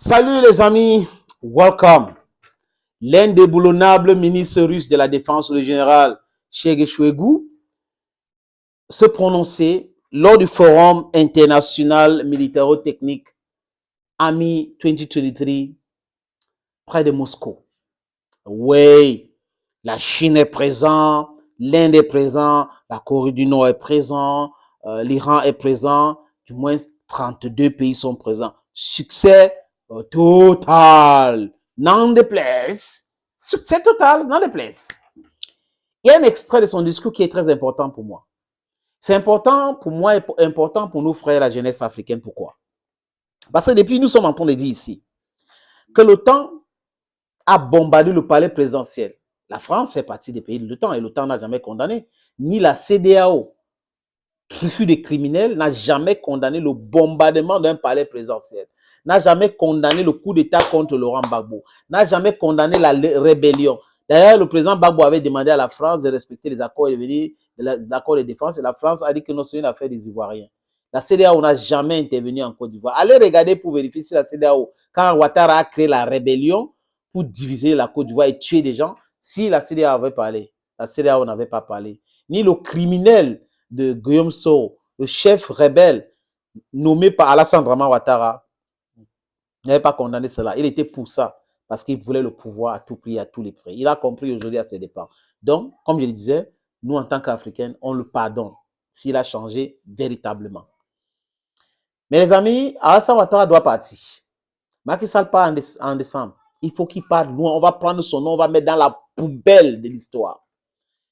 Salut les amis, welcome. L'indéboulonnable ministre russe de la Défense, le général Sergei Shoigu, se prononçait lors du Forum international militaro-technique AMI 2023 près de Moscou. Oui, la Chine est présente, l'Inde est présente, la Corée du Nord est présente, l'Iran est présent, du moins 32 pays sont présents. Succès total, n'en déplaise. Succès total, n'en déplaise. Il y a un extrait de son discours qui est très important pour moi. C'est important pour moi et important pour nos frères, la jeunesse africaine. Pourquoi? Parce que depuis, nous sommes en train de dire ici que l'OTAN a bombardé le palais présidentiel. La France fait partie des pays de l'OTAN et l'OTAN n'a jamais condamné. Ni la CEDEAO, truffu des criminels, n'a jamais condamné le bombardement d'un palais présidentiel, n'a jamais condamné le coup d'État contre Laurent Gbagbo, n'a jamais condamné la rébellion. D'ailleurs, le président Gbagbo avait demandé à la France de respecter les accords de défense et la France a dit que non, c'est une affaire des Ivoiriens. La CEDEAO n'a jamais intervenu en Côte d'Ivoire. Allez regarder pour vérifier si la CEDEAO, quand Ouattara a créé la rébellion pour diviser la Côte d'Ivoire et tuer des gens, si la CEDEAO avait parlé, la CEDEAO n'avait pas parlé. Ni le criminel de Guillaume Soro, le chef rebelle nommé par Alassane Draman Ouattara, n'avait pas condamné cela. Il était pour ça, parce qu'il voulait le pouvoir à tout prix, à tous les prix. Il a compris aujourd'hui à ses dépens. Donc, comme je le disais, nous, en tant qu'Africains, on le pardonne s'il a changé véritablement. Mais les amis, Alassane Ouattara doit partir. Macky Sall part en décembre. Il faut qu'il parte loin. On va prendre son nom, on va mettre dans la poubelle de l'histoire.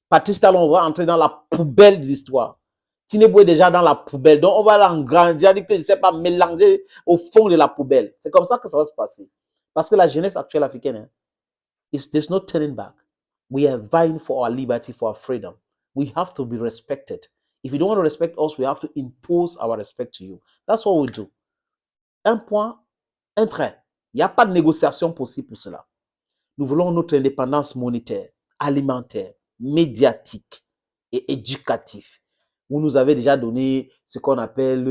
Patrice Talon va entrer dans la poubelle de l'histoire. Tinebou est déjà dans la poubelle. Donc, on va l'engrandir, je ne sais pas, mélanger au fond de la poubelle. C'est comme ça que ça va se passer. Parce que la jeunesse actuelle africaine, there's no turning back. We are vying for our liberty, for our freedom. We have to be respected. If you don't want to respect us, we have to impose our respect to you. That's what we do. Un point, un trait. Il n'y a pas de négociation possible pour cela. Nous voulons notre indépendance monétaire, alimentaire, médiatique et éducatif. Vous nous avez déjà donné ce qu'on appelle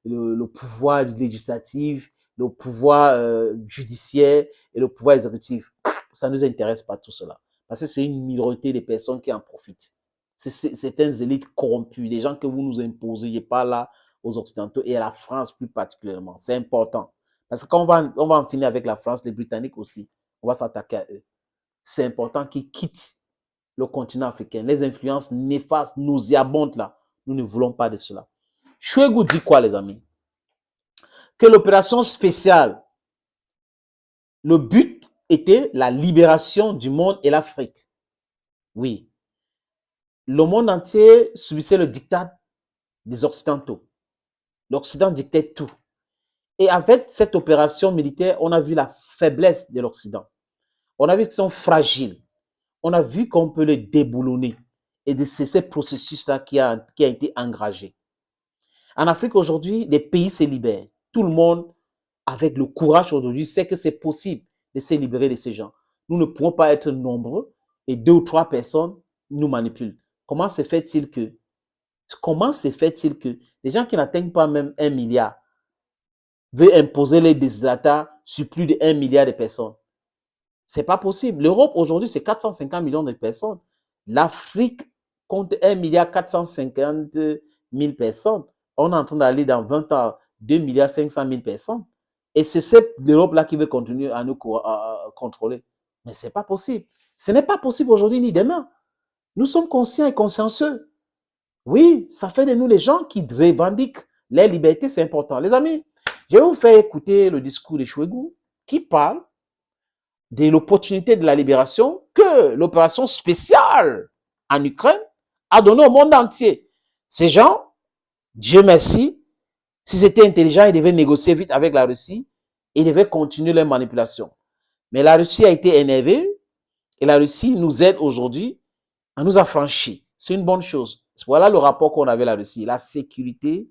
le pouvoir législatif, le pouvoir judiciaire et le pouvoir exécutif. Ça ne nous intéresse pas tout cela. Parce que c'est une minorité de personnes qui en profitent. C'est certaines élites corrompues, les gens que vous nous imposez pas là aux Occidentaux et à la France plus particulièrement. C'est important. Parce que quand on va en finir avec la France, les Britanniques aussi, on va s'attaquer à eux. C'est important qu'ils quittent le continent africain. Les influences néfastes, nauséabondes là, nous ne voulons pas de cela. Shoigu dit quoi, les amis? Que l'opération spéciale, le but était la libération du monde et l'Afrique. Oui. Le monde entier subissait le diktat des Occidentaux. L'Occident dictait tout. Et avec cette opération militaire, on a vu la faiblesse de l'Occident. On a vu qu'ils sont fragiles. On a vu qu'on peut les déboulonner. Et c'est ce processus-là qui a été engagé. En Afrique aujourd'hui, les pays se libèrent. Tout le monde, avec le courage aujourd'hui, sait que c'est possible de se libérer de ces gens. Nous ne pouvons pas être nombreux et 2 ou 3 personnes nous manipulent. Comment se fait-il que les gens qui n'atteignent pas même 1 milliard veulent imposer les desiderata sur plus de 1 milliard de personnes? C'est pas possible. L'Europe aujourd'hui, c'est 450 millions de personnes. L'Afrique compte 1 milliard 450 000 personnes. On est en train d'aller dans 20 ans 2 milliards 500 000 personnes. Et c'est cette Europe-là qui veut continuer à nous contrôler. Mais c'est pas possible. Ce n'est pas possible aujourd'hui ni demain. Nous sommes conscients et consciencieux. Oui, ça fait de nous les gens qui revendiquent les libertés, c'est important. Les amis, je vais vous faire écouter le discours de Shoigu qui parle de l'opportunité de la libération que l'opération spéciale en Ukraine a donnée au monde entier. Ces gens, Dieu merci, s'ils étaient intelligents, ils devaient négocier vite avec la Russie et ils devaient continuer leur manipulation. Mais la Russie a été énervée et la Russie nous aide aujourd'hui à nous affranchir. C'est une bonne chose. Voilà le rapport qu'on avait avec la Russie. La sécurité,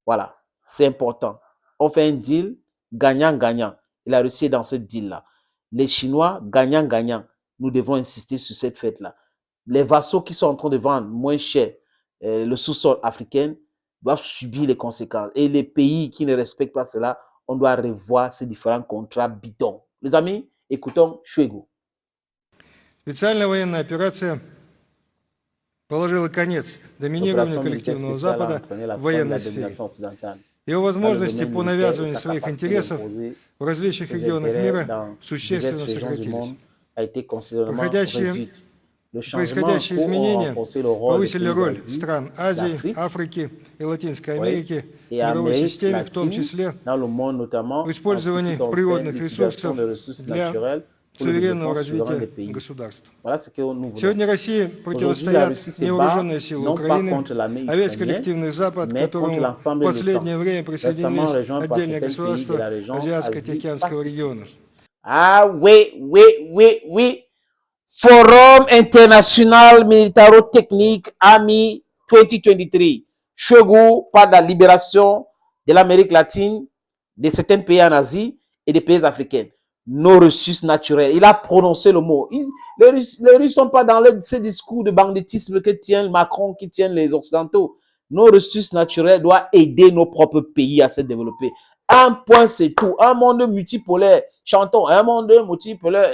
voilà, c'est important. On fait un deal gagnant-gagnant. Et la Russie est dans ce deal-là. Les Chinois, gagnant-gagnant. Nous devons insister sur cette fête-là. Les vassaux qui sont en train de vendre moins cher le sous-sol africain doivent subir les conséquences. Et les pays qui ne respectent pas cela, on doit revoir ces différents contrats bidons. Les amis, écoutons Shwegu. Специальная военная операция положила конец доминированию коллективного Запада в военной сфере. Его возможности по навязыванию своих интересов в различных регионах мира существенно сократились. Происходящие изменения повысили роль стран Азии, Африки и Латинской Америки в мировой системе, в том числе в использовании природных ресурсов для суверенного развития государств. Сегодня России противостоят не вооруженные силы Украины, а весь коллективный Запад, к которому в последнее время присоединились отдельные государства Азиатско-Тихоокеанского региона. Oui. Forum international militaro-technique AMI 2023. Shwegu par la libération de l'Amérique latine, de certains pays en Asie et des pays africains. Nos ressources naturelles. Il a prononcé le mot. Les Russes ne sont pas dans ces discours de banditisme que tient Macron, qui tiennent les Occidentaux. Nos ressources naturelles doivent aider nos propres pays à se développer. Un point, c'est tout. Un monde multipolaire. Chantons un monde multipolaire,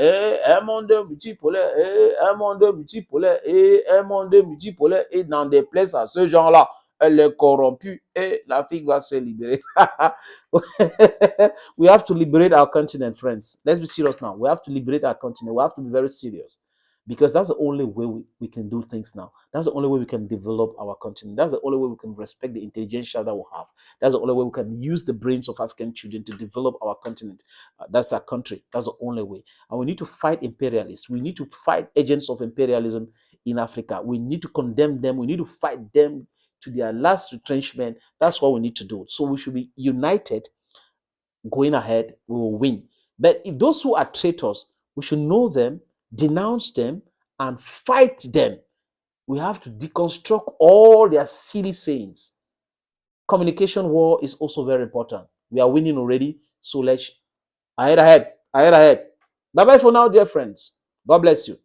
un monde multipolaire, un monde multipolaire, un monde multipolaire. Et dans des places à ce genre-là, elle est corrompue et l'Afrique va se libérer. We have to liberate our continent, friends. Let's be serious now. We have to liberate our continent. We have to be very serious. Because that's the only way we can do things now. That's the only way we can develop our continent. That's the only way we can respect the intelligentsia that we have. That's the only way we can use the brains of African children to develop our continent. That's our country. That's the only way. And we need to fight imperialists. We need to fight agents of imperialism in Africa. We need to condemn them. We need to fight them to their last retrenchment. That's what we need to do. So we should be united. Going ahead, we will win. But if those who are traitors, we should know them, denounce them, and fight them. We have to deconstruct all their silly sayings. Communication war is also very important. We are winning already, so let's ahead. Bye-bye for now, dear friends. God bless you.